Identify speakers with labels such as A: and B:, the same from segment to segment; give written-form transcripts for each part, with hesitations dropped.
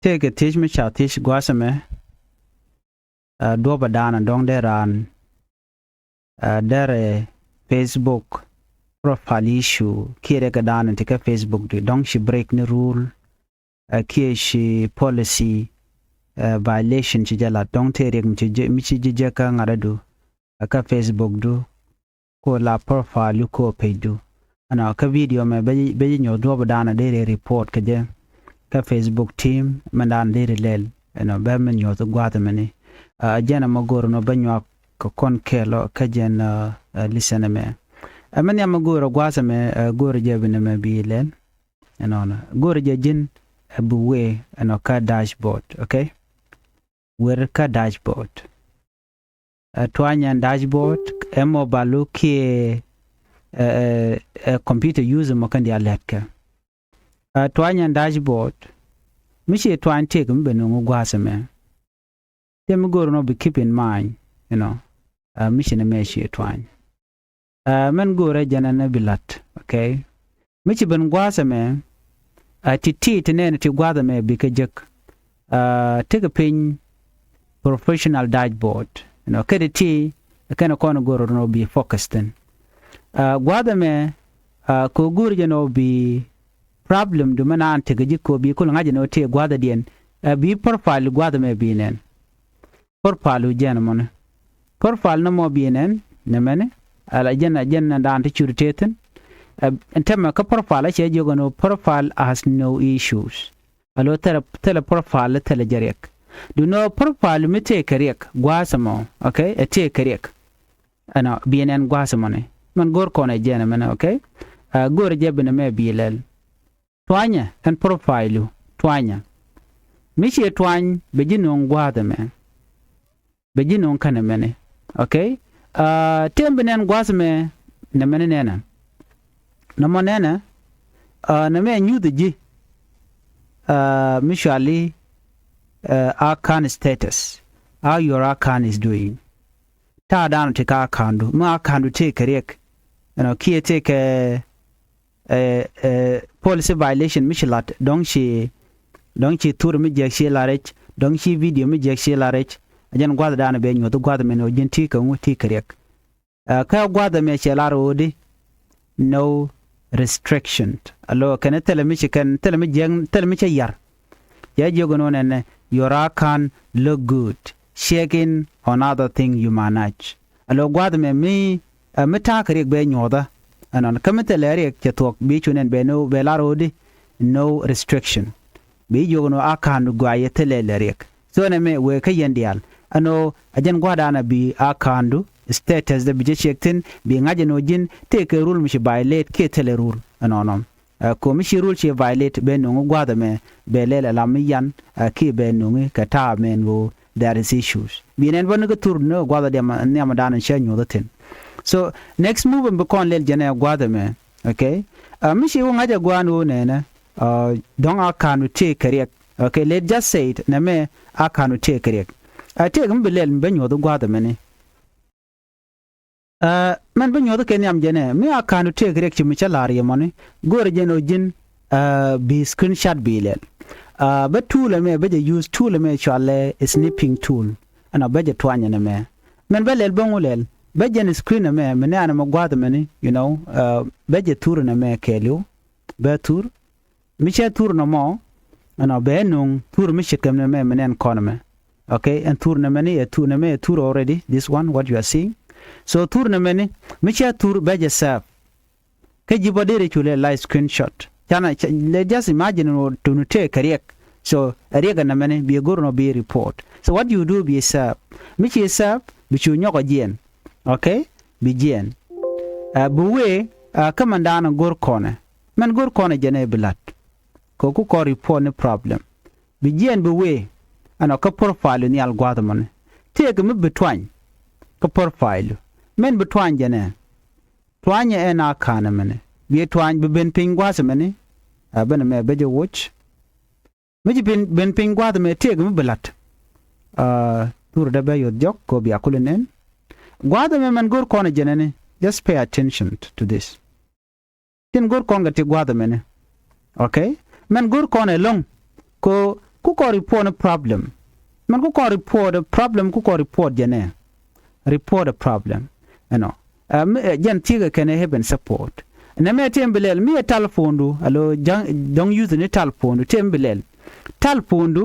A: Take a teach me cha teach guasame do badana dong de raan dere Facebook profile issue kire ka dan take Facebook de dong she break the rule kire she policy violation ci jala dong te rek mi ci je ka ngaradu ka Facebook du ko la profile ko page du ana ka video me be nyo do badana de report ka je ka Facebook team mandan de lel eno be men nyo to gwata meni jena magoro no banyo ko kon kelo ka jen listen me amanya magoro gwasa me goro je bene me bi len eno na goro je jin buwe eno ka dashboard okay where ka dashboard twanya dashboard emo balu ki computer user mo kan dia letka twanya dashboard mishi twan take mbenu gwasa me them go no be keep in mind you know mission me shi twan men go re jana na bilat okay michi ben gwasa me titi tene ti gwada me bi kejek take a pin professional dashboard you know kediti kana kono go no be focused in gwada me ko gurje no be problem do mana ante gejiko bi ko ngaje no te gwada dien bi profile gwada me bi nen porpalu jenamone porpal no mo bienen nemene ala jenna dan te churteten entema ka porpal che jogono porpal has no issues alo tele porpal tele jarek do no porpal mi te karek gwasamo okay e te karek ana bienen gwasamone man gor kone jenamene okay gor jebne me bilel twanya en profilu twanya mi che twany be jinon gwada me bejinon kana mene okay tembenen gwasme na mene nena na monena na me nyude ji mishali arcan status how your arcan is doing ta down take arcandu ma arcandu take rek you know ki take policy violation mishilat don't she tour mi jexi larech don't she video mi jexi larech ajan gwada dana be nyoto gwada me no jinti ka nguti karek ka gwada me chelaro di no restriction allo kana telemi kan telemi jeng telemi che yar ya jogono ne your can look good shaking on other thing you manage allo gwada me mi meta karek be nyoda anan kametele rek che tok bi chunen be no be laro di no restriction bi jogono akan gwaye telele rek so ne me we ka yendial ano ajan gwada na bi akandu status da bije chektin bi ngaje no jin take rule mishi violate ke tele rule ano ko mishi rule che violate be no gwada me be lele lamiyan ki be no ka ta men wo there is issues bi nen bon ga tur no gwada de ma ne ma dan shenyo datin so next move be kon lel jene gwada me okay mishi wo ngaje gwano ne na don akanu take correct okay let's just say it na me akanu take correct take mbelel mbenyo do gwada mene man benyo do kenyam jene me akanu take correct mi chalari yamone gore jeno jin bi screenshot bilel but tool me beje use tool me chale snipping tool ana beje twanya ne me men belel bongulel beje ni screen me mene ana mo gwada mene you know beje tour na me kelu be tour mi che tour no mo ana be nung tour mi chekem ne me menen konme okay and tour already this one what you are seeing so tour na mene mi che tour beje sap ke jibodere chule live screenshot jana le just imagine no to take correct so ariga na mene bi gorno bi report so what you do bi sap mi che sap bi chu nyoko jen okay bi jen buwe kamandana gor kone men gor kone jene bilat ko ko report ne problem bi jen buwe ano ka profile ni al gwada mon tege mi betwany ka profile men betwany jene twanya ena kana mene bi twany bi ben pingwa mene abana me beje watch mi ben pingwa me tege mi belat tur da be yod jok ko bi akulenen gwada me man gor kona jene ne just pay attention to this tin gor konga ti gwada mene okay men gor kona long ko ku ko report a problem man ku ko report a problem ku ko report jene report a problem jan tiga kene heben support na me tembelel mi telephone du alo don't use the telephone du tembelel telephone du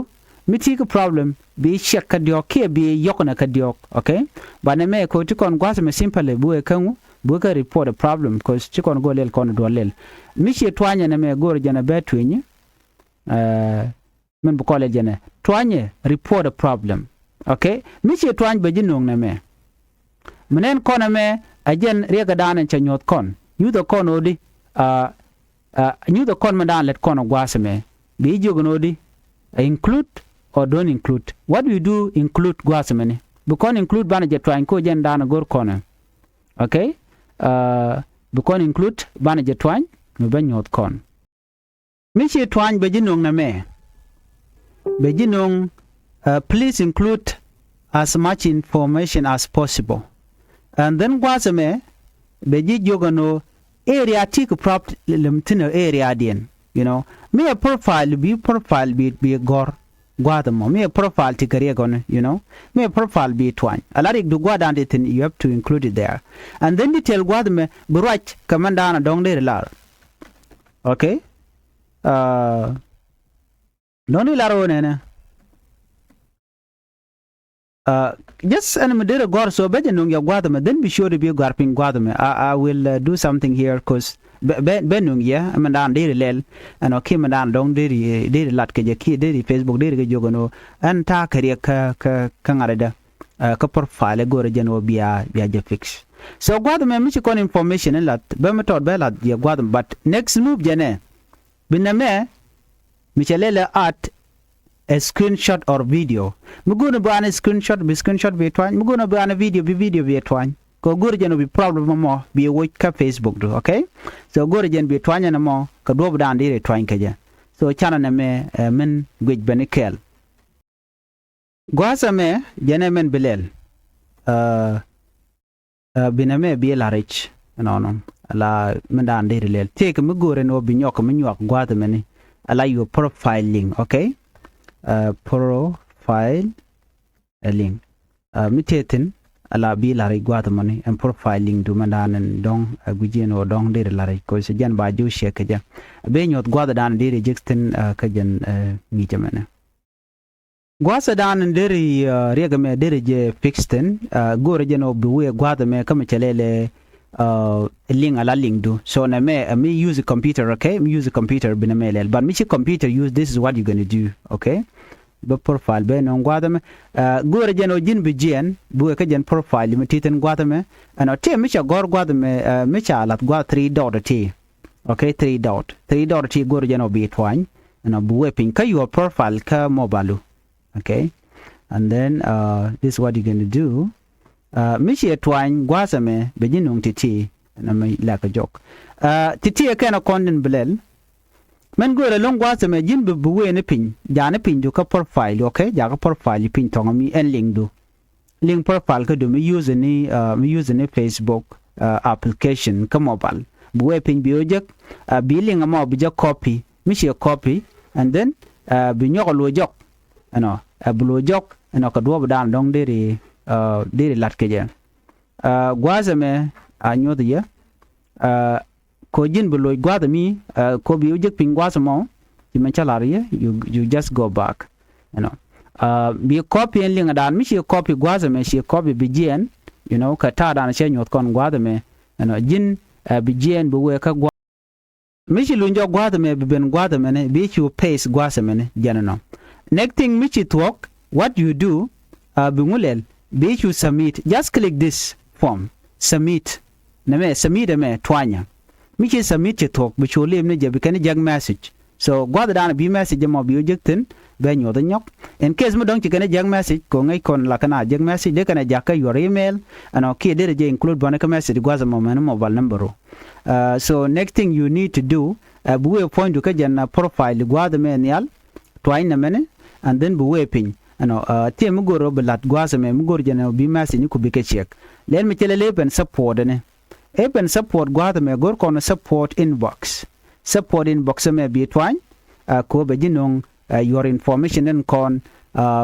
A: mi tiga problem bi check ka dio ke bi yokna ka dio okay ba na me ko ti kon gwasa me simple bu e kangu bu ka report a problem because ti kon go lel kon do lel mi che twanya na me gor jana betwinyi men bu ko le jana twanya report a problem okay mi che twany be jinong na me menen kona me ajen riga danen cha nyot kon yudo kon odi nyudo kon mandan let kon gwasa me bi jogonodi include or don't include. What we do include gwasa because include bana je twany ko jen dana gor kona okay because include bana je twany me ba nyot kon mi che twany be jinong na me be jinong please include as much information as possible. And then gwasame beji jogano area tik problem tino area dien me a profile be gor gwadamo me a profile tikare gon me a profile be twine alarik du gwadan it you have to include it there and then detail gwadame brach kamandana dong de lar okay noni laro nene just and medera gor so beje nung ya gwadame then be sure to be garping gwadame I will do something here cause benung ya mandan de lel and okay mandan dong de lat ke je ki de Facebook de ke jogono an ta kare ka ngareda ka profile gore jeno biya je fix so gwadame mi kon information lat be method be lat ya gwadame but next move jene biname mi chelele at a screenshot or video muguna ba an screenshot be twany muguna ba an video be twany ko gor jeno bi problem mo bi wo ka Facebook do okay so gor jen bi twanya na mo ka do dan dire twany kaje so chana na me men gwej benikel gwasa me jene men bilel biname bi la rich no ala men dan dire lel take mugore no bi nyok gwata meni ala your profiling okay profile link mitetin ala bi la gwata mani and profiling du mandanen dong gujeno dong de la ko se jan ba ju she kaja be nyot gwata dan de jexten kajan mi jamana gwasa dan de rega me de je fixten gore jeno bu we gwata me kam chelele link ala link do so na me use a computer okay me use a computer binamele but me computer use this is what you're going to do okay the profile be non gwadame gore jeno jin bi jen bu ka jen profile me titen gwadame and te me gor gwadame me lat gwa 3 dot t okay 3 dot t gore jeno bi twany and bu we pin ka your profile ka mobile okay and then this is what you're going to do mishi twany gwasame bejinung titi na mai laka jok titi kana konden blel men gore long gwasame jin bu we ne pin jana pin du ka profile okay ja ka profile pin tonga mi en link profile ka do mi use ni Facebook application ka mobile bu we pin bi ojek bi link ma bi ja copy mishi copy and then bi nyoko jok bu lo jok ka do dan dong de dire lat keje gwazame anyo de ko jin bu loy gwadami ko bi ujek pin gwasamo ti manchalari you just go back bi copy en linga dan mi shi copy gwazame shi copy bi jien ka ta dan she nyot kon gwadame jin bi jien bu we ka mi shi lunjo gwadame bi ben gwadame ne bi shi paste gwasame ne janano next thing mi shi talk what you do bi ngulel be you submit just click this form submit me twanya mi ke submit to talk bi chole ne je bi kan jag message so gwada dan bi message mo bi ojekten be nyodo nyok in case mo dong ti kan jag message ko ngai kon la kana jag message de kana jaka your email and okay de je include bonaka message gwaza mo man mobile number so next thing you need to do bu we point ka jan profile gwada men yal twanya mene and then bu we pin tie mugoro belat gwasame mugor jene bi masi ni kubike check len mi chelele pen support ne pen support gwasame gor kono support inbox me bi twany ko be jinong your information in con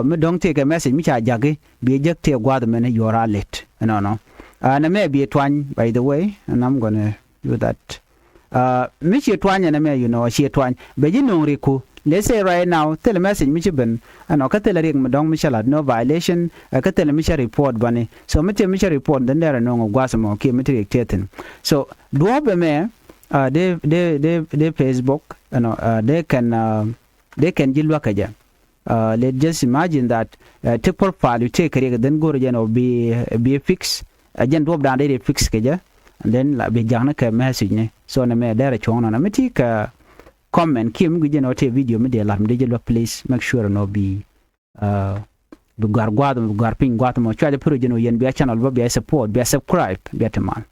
A: me don't take a message mi cha jage be jek te gwa me your alert no na me be twan by the way, and I'm gonna do that mi che twan na me you know che twan be ji no riku. Let's say right now, tell a message me ben ano ka tell ring madong mi shala no violation ka tell mi report bani. So me tell mi report then there no gwa mo ke mi take. So do be me they Facebook they can jilwa kaja. Let's just imagine that take profile you take then go be fix again drop down they fix kaja and then la be jang ka message ne so na me there chong na me ka comment kim gu jeno te video me de lam de jelo please make sure no be bu gar ping mo chwa de pro jeno yen be channel bo be support be subscribe be man